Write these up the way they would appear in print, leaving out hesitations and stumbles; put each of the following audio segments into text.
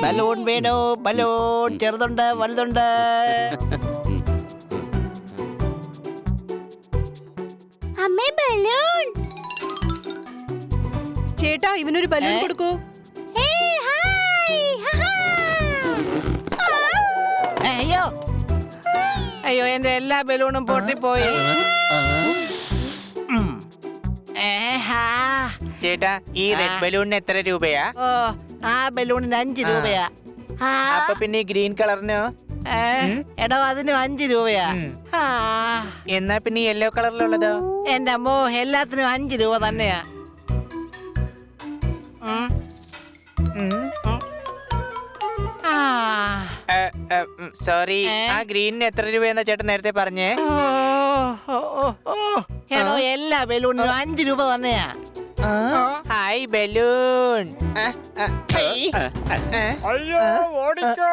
Balloon വീണു, balloon ചെറുതുണ്ട് വലുതുണ്ട്. അമ്മേ balloon. ചേട്ടാ ഇവനൊരു ബലൂൺ കൊടുക്കൂ. അയ്യോ അയ്യോ, എന്റെ എല്ലാ ബലൂണും പൊട്ടിപ്പോയി. ചേട്ടാ ഈ റെഡ് ബലൂണിന് എത്ര രൂപയാ? ഓ, ആ ബലൂണിന് 5 രൂപയാ. അപ്പൊ പിന്നെ ഈ ഗ്രീൻ കളറിനോ? എടോ അതിനും 5 രൂപയാ. എന്നാ പിന്നെ ഈ യെല്ലോ കളറിലുള്ളതോ? എന്റെ അമ്മോ, എല്ലാത്തിനും 5 രൂപ തന്നെയാ. സോറി, ആ ഗ്രീനിന് എത്ര രൂപയെന്നാ ചേട്ടൻ നേരത്തെ പറഞ്ഞേ? എടോ എല്ലാ ബലൂണിനും 5 രൂപ തന്നെയാ. Hi balloon. അയ്യോ ഓടിക്കോ.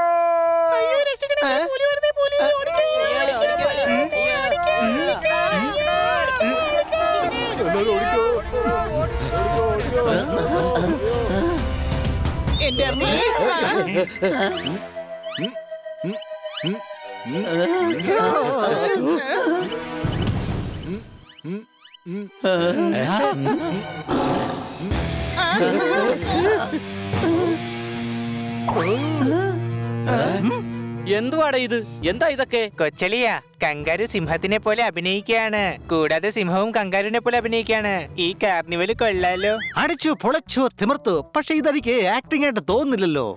എന്റെ അമ്മേ. എന്തുവാടാ ഇത്? എന്താ ഇതൊക്കെ? കൊച്ചലിയ കങ്കാരു സിംഹത്തിനെ പോലെ അഭിനയിക്കുകയാണ്. കൂടാതെ സിംഹവും കങ്കാരുവിനെ പോലെ അഭിനയിക്കുകയാണ്. ഈ കാർണിവല് കൊള്ളാലോ. അടിച്ചു പൊളച്ചു തിമിർത്തു, പക്ഷെ ഇതെനിക്ക് ആക്ടിംഗ് ആയിട്ട് തോന്നുന്നില്ലല്ലോ.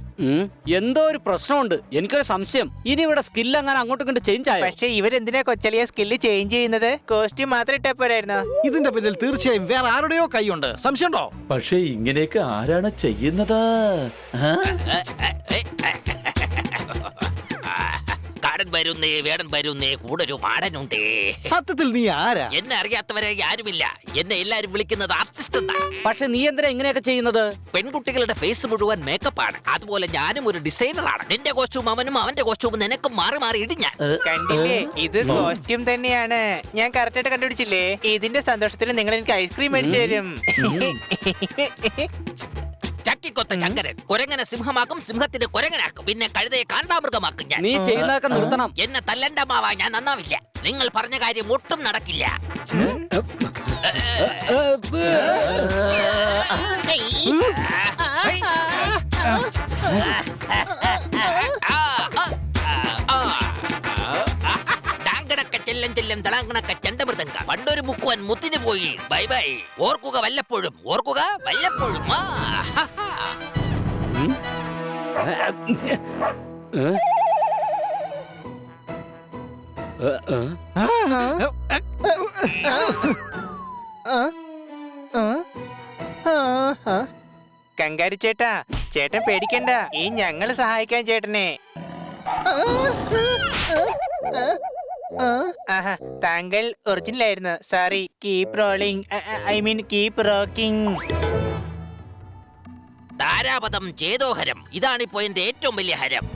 എന്തോ ഒരു പ്രശ്നമുണ്ട്. എനിക്കൊരു സംശയം. ഇനി ഇവിടെ സ്കില്ല് അങ്ങനെ അങ്ങോട്ടും ഇങ്ങോട്ട് ചേഞ്ച് ആയോ? പക്ഷെ ഇവരെന്തിനാ കൊച്ചലിയ സ്കില്ല് ചേഞ്ച് ചെയ്യുന്നത്? കോസ്റ്റ്യൂം മാത്രം ഇട്ടാ പോരായിരുന്നോ? ഇതിന്റെ പിന്നിൽ തീർച്ചയായും വേറെ ആരുടെയോ കൈയുണ്ട്. സംശയമുണ്ടോ? പക്ഷേ ഇങ്ങനെയൊക്കെ ആരാണ് ചെയ്യുന്നത്? കാടൻ വരുന്നേ, വേടൻ വരുന്നേ, കൂടെ ഒരു മാടനുണ്ടേ. സത്യത്തിൽ നീ ആരാ? എന്നെ അറിയാത്തവരെ ആരുമില്ല. എന്നെ എല്ലാരും വിളിക്കുന്നത് ആർട്ടിസ്റ്റ് എന്നാ. പക്ഷെ നീ എന്തിനാ ഇങ്ങനെയൊക്കെ ചെയ്യുന്നത്? പെൺകുട്ടികളുടെ ഫേസ് മുഴുവൻ മേക്കപ്പ് ആണ്. അതുപോലെ ഞാനും ഒരു ഡിസൈനറാണ്. നിന്റെ കോസ്റ്റ്യൂം അവനും, അവന്റെ കോസ്റ്റ്യൂം നിനക്കും മാറി മാറി ഇടിഞ്ഞ. കണ്ടില്ലേ, ഇത് കോസ്റ്റ്യൂം തന്നെയാണ്. ഞാൻ കറക്റ്റ് ആയിട്ട് കണ്ടുപിടിച്ചില്ലേ? ഇതിന്റെ സന്തോഷത്തിന് നിങ്ങൾ എനിക്ക് ഐസ്ക്രീം മേടിച്ചു തരും. ചക്കിക്കൊത്ത ചങ്കരൻ കുരങ്ങനെ സിംഹമാക്കും, സിംഹത്തിന്റെ കുരങ്ങനാക്കും, പിന്നെ കഴുതയെ കാണ്ടാമൃഗമാക്കും ഞാൻ. നീ ചെയ്യുന്നതൊക്കെ നിർത്തണം. എന്നെ തല്ലണ്ട മാവാ, ഞാൻ നന്നാവില്ല. നിങ്ങൾ പറഞ്ഞ കാര്യം ഒട്ടും നടക്കില്ല. ചെല്ലം ചെല്ലം തളാങ്കണക്ക ചണ്ടമൃതങ്ക പണ്ടൊരു മുക്കുവൻ മുത്തിന് പോയി. Bye bye. ഓർക്കുക വല്ലപ്പോഴും, ഓർക്കുക വല്ലപ്പോഴും. കങ്കാരു ചേട്ടാ, ചേട്ടൻ പേടിക്കണ്ട. ഈ ഞങ്ങള് സഹായിക്കാൻ ചേട്ടനെ. താങ്കൾ ഒറിജിനൽ ആയിരുന്നു. Sorry. Keep rolling, I mean keep rocking. താരാപഥം ചേതോഹരം, ഇതാണിപ്പോ എന്റെ ഏറ്റവും വലിയ ഹരം.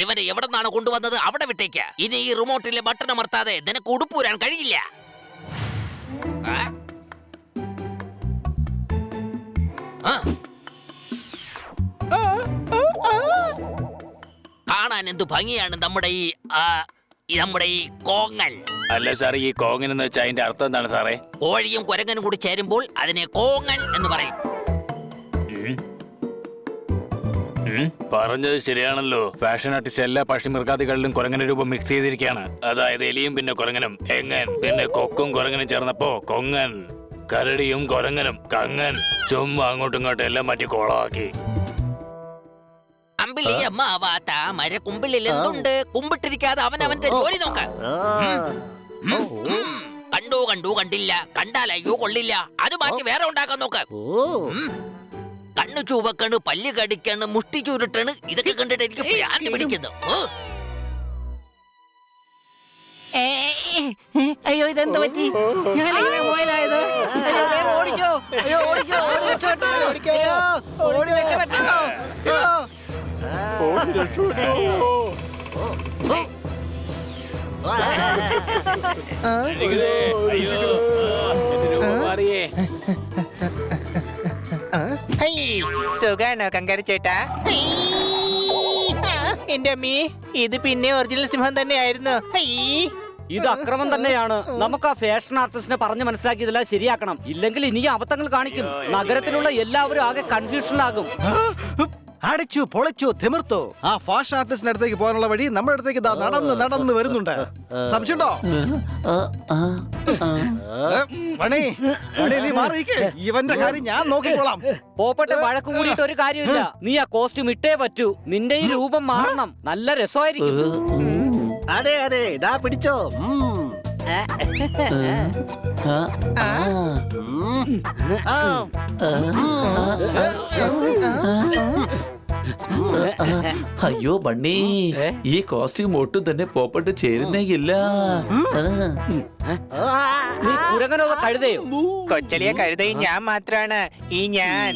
ഇവനെ എവിടെ നിന്നാണ് കൊണ്ടുവന്നത്? അവിടെ വിട്ടേക്ക്. ഇനി ഈ റിമോട്ടിലെ ബട്ടൺ അമർത്താതെ നിനക്ക് ഉടുപ്പൂരാൻ കഴിയില്ല. കാണാൻ എന്ത് ഭംഗിയാണ് നമ്മുടെ ഈ കോങ്ങൻ. അല്ല സാറേ, ഈ കോങ്ങൻ എന്ന് വെച്ചാൽ അതിന്റെ അർത്ഥം എന്താണ് സാറേ? കോഴിയും കുരങ്ങനും കൂടി ചേരുമ്പോൾ അതിനെ കോങ്ങൻ എന്ന് പറയും. പറഞ്ഞത് ശരിയാണല്ലോ. ഫാഷൻ ആർട്ടിസ്റ്റ് എല്ലാ പക്ഷിമൃഗാദികളിലും കുരങ്ങനെ രൂപം മിക്സ് ചെയ്തിരിക്കുകയാണ്. അതായത് എലിയും പിന്നെ കുരങ്ങനും, എങ്ങൻ പിന്നെ കൊക്കും കുരങ്ങനും ചേർന്നപ്പോ കൊങ്ങൻ. കരടിയും കുരങ്ങനും കങ്ങൻ. ചുമ്മാ അങ്ങോട്ടും ഇങ്ങോട്ടും എല്ലാം മാറ്റി കോളാക്കി. അമ്പിളി അമ്മാവാ താമര കുമ്പിളിൽ എന്തുണ്ട്? കുമ്പിട്ടിരിക്കാതെ അവൻ അവന്റെ ജോലി നോക്ക. കണ്ടു കണ്ടു കണ്ടില്ല, കണ്ടാൽ അയ്യോ കൊള്ളില്ല. അത് മാറ്റി വേറെ ഉണ്ടാക്കാൻ നോക്ക്. കണ്ണു ചുവക്കാണ്, പല്ല് കടിക്കാണ്, മുഷ്ടി ചുരുട്ടാണ്. ഇതൊക്കെ കണ്ടിട്ട് എനിക്ക് ഭ്രാന്ത് പിടിക്കുന്നു. അയ്യോ ഇതെന്ത് പറ്റി? ഞാനെങ്ങനെ പോയതായത്? അയ്യോ വേഗം ഓടിക്കോ. അയ്യോ ഓടിക്കോ, ഓടി രക്ഷപ്പെട്ടോ. അയ്യോ, ഓടി രക്ഷപ്പെട്ടോ. സുഖാണോ കങ്കാരു ചേട്ടാ? എന്റെ അമ്മീ, ഇത് പിന്നെ ഒറിജിനൽ സിംഹം തന്നെയായിരുന്നു. ഇത് അക്രമം തന്നെയാണ്. നമുക്ക് ആ ഫാഷൻ ആർട്ടിസ്റ്റിനെ പറഞ്ഞ് മനസ്സിലാക്കി ഇതെല്ലാം ശരിയാക്കണം. ഇല്ലെങ്കിൽ ഇനിയും അബദ്ധങ്ങൾ കാണിക്കും. നഗരത്തിലുള്ള എല്ലാവരും ആകെ കൺഫ്യൂഷനിലാകും. അടിച്ചു പൊളിച്ചു തിമിർത്തു. ആ ഫാഷൻ ആർട്ടിസ്റ്റിന്റെ അടുത്തേക്ക് പോകാനുള്ള വഴി നമ്മുടെ അടുത്തേക്ക് നടന്ന് വരുന്നുണ്ട്. സംശയമുണ്ടോ? പണി നീ മാറിയിക്കേ. ഇവന്റെ കാര്യം ഞാൻ നോക്കിക്കോളാം. പോപ്പട്ടെ, വഴക്ക് കൂടിയിട്ട് ഒരു കാര്യമില്ല. നീ ആ കോസ്റ്റ്യൂം ഇട്ടേ പറ്റൂ. നിന്റെ ഈ രൂപം മാറണം. നല്ല രസമായിരിക്കും. അതെ ഇതാ പിടിച്ചോ. അയ്യോ ബണ്ണി, ഈ കോസ്റ്റ്യൂം ഒട്ടും തന്നെ പോപ്പട്ട് ചേരുന്നേയില്ല. നീ കുരങ്ങനോ കഴുതയോ? കൊച്ചലിയ കഴുതയും ഞാൻ മാത്രാണ്. ഈ ഞാൻ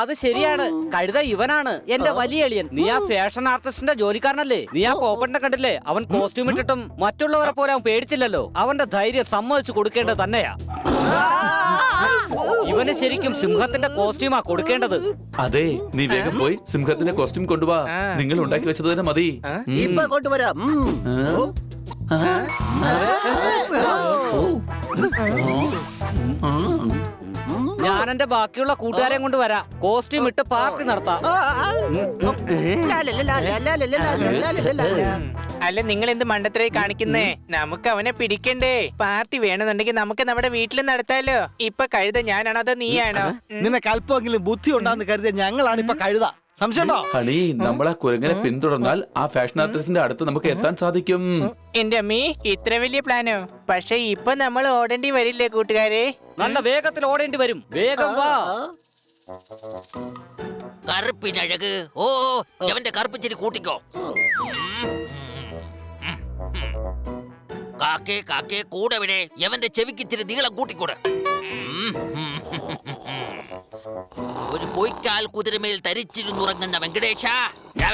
അത് ശരിയാണ്. കഴുത ഇവനാണ്, എന്റെ വലിയ അളിയൻ. നീ ആ ഫാഷൻ ആർട്ടിസ്റ്റിന്റെ ജോലിക്കാരനല്ലേ? നീ ആ പോപ്പട്ടിനെ കണ്ടില്ലേ? അവൻ കോസ്റ്റ്യൂം ഇട്ടിട്ടും മറ്റുള്ളവരെ പോലെ അവൻ പേടിച്ചില്ലല്ലോ. അവന്റെ ധൈര്യം സമ്മതിച്ചു കൊടുക്കേണ്ടത് തന്നെയാ. ഇവന് ശരിക്കും സിംഹത്തിന്റെ കോസ്റ്റ്യൂമാ കൊടുക്കേണ്ടത്. അതെ, നീ വേഗം പോയി സിംഹത്തിന്റെ കോസ്റ്റ്യൂം കൊണ്ടുപോവാ. നിങ്ങൾ ഉണ്ടാക്കി വെച്ചത് തന്നെ മതി. ഇപ്പൊ കൊണ്ടുവരാം. ഞാൻ എന്റെ ബാക്കിയുള്ള കൂട്ടുകാരെയും കൊണ്ട് വരാം. കോസ്റ്റ്യൂം ഇട്ട് പാർട്ടി നടത്താം. അല്ല, നിങ്ങൾ എന്ത് മണ്ടത്തരായി കാണിക്കുന്നേ? നമുക്ക് അവനെ പിടിക്കണ്ടേ? പാർട്ടി വേണമെന്നുണ്ടെങ്കിൽ നമുക്ക് നമ്മുടെ വീട്ടിൽ നടത്താലോ. ഇപ്പൊ കഴുത ഞാനാണോ അതോ നീയാണോ? നിനക്ക് അല്പമെങ്കിലും ബുദ്ധി ഉണ്ടാന്ന് കരുതിയ ഞങ്ങളാണ് ഇപ്പൊ കഴുത. സംശയമുണ്ടോ? ഹണി, നമ്മൾ ആ കുരങ്ങനെ പിന്തുടർന്നാൽ ആ ഫാഷൻ ആർട്ടിസ്റ്റിന്റെ അടുത്ത് നമുക്ക് എത്താൻ സാധിക്കും. എന്റെ അമ്മീ, ഇത്ര വലിയ പ്ലാനോ? പക്ഷെ ഇപ്പൊ നമ്മൾ ഓടേണ്ടി വരില്ലേ കൂട്ടുകാരെ? നല്ല വേഗത്തിൽ ഓടേണ്ടി വരും. വേഗം വാ. കറുപ്പിനഴക്. ഓ, അവന്റെ കറുപ്പിച്ചിരി കൂട്ടിക്കോ. കാക്കേ കാക്കേ കൂടെ വിടെ. എവന്റെ ചെവിക്കിച്ചിരി നീളം കൂട്ടിക്കൂടെ. ഒരു പൊയ്ക്കാൽ കുതിരമേൽ തരിച്ചിരുന്നുറങ്ങുന്ന വെങ്കടേശ.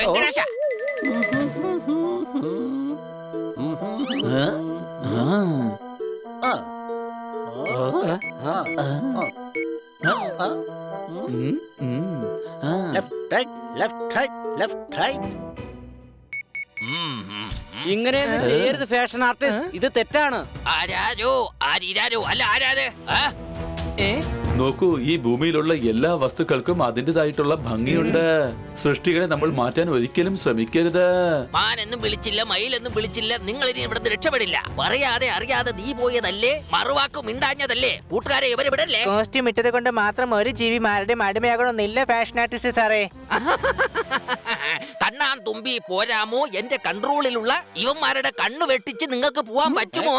വെങ്കടേശ, ഇങ്ങനെയൊന്നും ചെയ്യരുത് ഫാഷൻ ആർട്ടിസ്റ്റ്. ഇത് തെറ്റാണ്. ആരാരോ ആരിരാരോ അല്ല ആരാത്? നോക്കൂ, ഈ ഭൂമിയിലുള്ള എല്ലാ വസ്തുക്കൾക്കും അതിൻ്റെതായിട്ടുള്ള ഭംഗിയുണ്ട്. സൃഷ്ടികളെ നമ്മൾ മാറ്റാൻ ഒരിക്കലും ശ്രമിക്കരുത്. മാനെന്നും വിളിച്ചില്ല, മയിലെന്നും വിളിച്ചില്ല. നിങ്ങൾ ഇനി ഇവിടുന്ന് രക്ഷപ്പെടില്ല. പറയാതെ അറിയാതെ നീ പോയതല്ലേ? മറുവാക്കും മിണ്ടാഞ്ഞതല്ലേ? കൂട്ടുകാരെ ഇവരെ വിടല്ലേ? കോസ്റ്റ്യൂം ഇട്ടത് കൊണ്ട് മാത്രം ഒരു ജീവി മാരുടെ അടിമയാകണമെന്നില്ല ഫാഷൻ ആർട്ടിസ്റ്റ് സാറേ. കണ്ണാൻ തുമ്പി പോരാമോ? എന്റെ കൺട്രോളിലുള്ള ഇവന്മാരുടെ കണ്ണ് വെട്ടിച്ച് നിങ്ങൾക്ക് പോവാൻ പറ്റുമോ?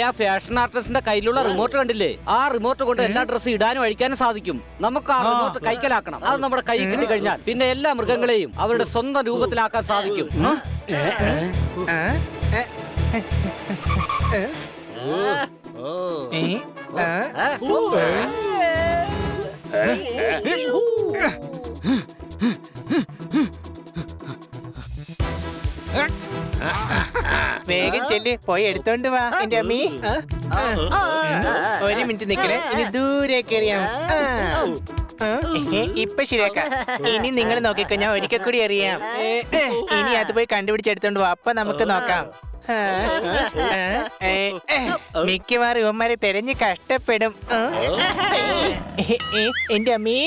ആ ഫാഷൻ ആർട്ടിസ്റ്റിന്റെ കയ്യിലുള്ള റിമോട്ട് കണ്ടില്ലേ? ആ റിമോട്ട് കൊണ്ട് എല്ലാ ഡ്രസ്സും ഇടാനും അഴിക്കാനും സാധിക്കും. നമുക്ക് ആ റിമോട്ട് കൈക്കലാക്കണം. അത് നമ്മുടെ കൈ കിട്ടി കഴിഞ്ഞാൽ പിന്നെ എല്ലാ മൃഗങ്ങളെയും അവരുടെ സ്വന്തം രൂപത്തിലാക്കാൻ സാധിക്കും. വേഗം ചെല്ല്, പോയി എടുത്തോണ്ട് വാ എന്റെ അമ്മീ. ഒരു മിനിറ്റ് നിക്കണേ, ഇനി ദൂരേക്ക് എറിയാം. ഇപ്പൊ ശരിയാക്കാം. ഇനി നിങ്ങൾ നോക്കിക്കോ, ഞാൻ ഒരിക്കൽ കൂടി അറിയാം. ഇനി അത് പോയി കണ്ടുപിടിച്ചെടുത്തോണ്ട് വാ, അപ്പൊ നമുക്ക് നോക്കാം. മിക്കവാറും ഇവന്മാരെ തെരഞ്ഞ് കഷ്ടപ്പെടും. എന്റെ അമ്മീ,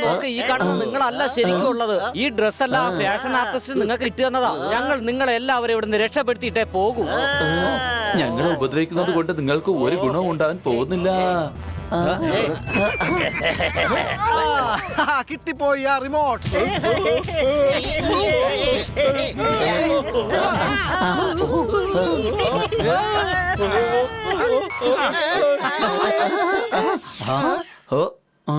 നോക്ക്, ഈ കാണുന്നത് നിങ്ങളല്ല ശരിക്കും ഉള്ളത്. ഈ ഡ്രസ് എല്ലാം ഫാഷൻ ആർട്ടിസ്റ്റ് നിങ്ങൾക്ക് ഇട്ടു തന്നതാ. ഞങ്ങൾ നിങ്ങളെല്ലാവരും ഇവിടുന്ന് രക്ഷപ്പെടുത്തിയിട്ടേ പോകൂ. ഞങ്ങളെ ഉപദ്രവിക്കുന്നത് കൊണ്ട് നിങ്ങൾക്ക് ഒരു ഗുണവും ഉണ്ടാകാൻ പോകുന്നില്ല. കിട്ടിപ്പോയി ആ റിമോട്ട്. ഓ ആ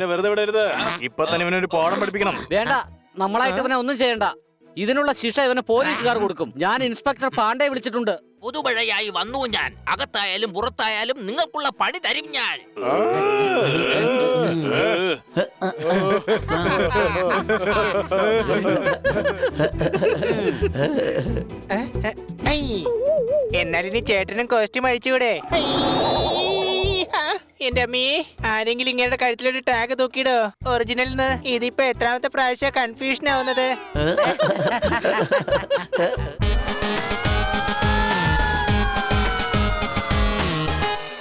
വെറുതെ വിടരുത്. ഇപ്പൊ തന്നെ ഇവനൊരു പാഠം പഠിപ്പിക്കണം. വേണ്ട, നമ്മളായിട്ട് ഇവനെ ഒന്നും ചെയ്യണ്ട. ഇതിനുള്ള ശിക്ഷ ഇവന് പോലീസുകാർ കൊടുക്കും. ഞാൻ ഇൻസ്പെക്ടർ പാണ്ഡെ വിളിച്ചിട്ടുണ്ട്. പുതുമഴയായി വന്നു ഞാൻ. അകത്തായാലും പുറത്തായാലും നിങ്ങൾക്കുള്ള പണി തരും ഞാൻ. എന്നാലിനി ചേട്ടനും കോസ്റ്റ്യൂം അഴിച്ചുകൂടെ? എന്റെ അമ്മേ, ആരെങ്കിലും ഇങ്ങനെ കഴുത്തിലൊരു ടാഗ് തൂക്കിയിടോ ഒറിജിനൽന്ന്. ഇതിപ്പോ എത്രാമത്തെ പ്രാവശ്യം കൺഫ്യൂഷൻ ആവുന്നത്?